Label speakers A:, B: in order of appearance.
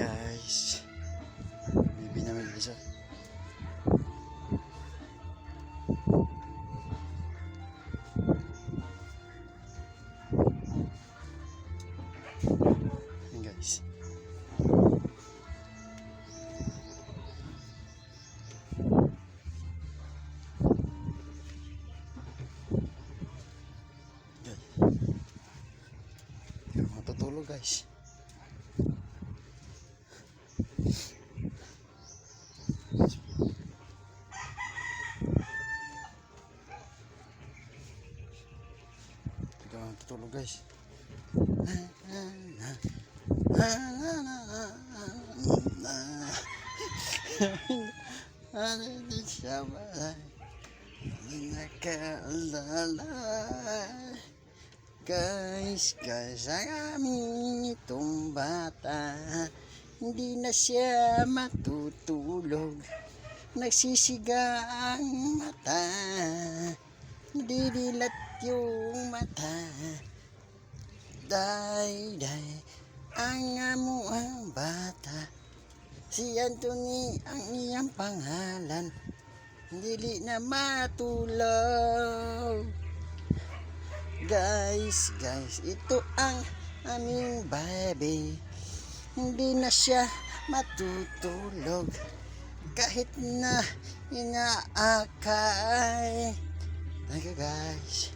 A: guys, bibi namin isa. Yan guys. Matutulog guys. Matutulog guys. Di siya nakaalala. Guys, ang aming itong bata, hindi na siya matutulog. Nagsisiga ang mata, didilat yung mata. Day, ang amo ang bata, si Anthony ang iyang pangalan, dili na matulog. Guys, ito ang aming baby, hindi na siya matutulog kahit na inaakay. Thank you guys.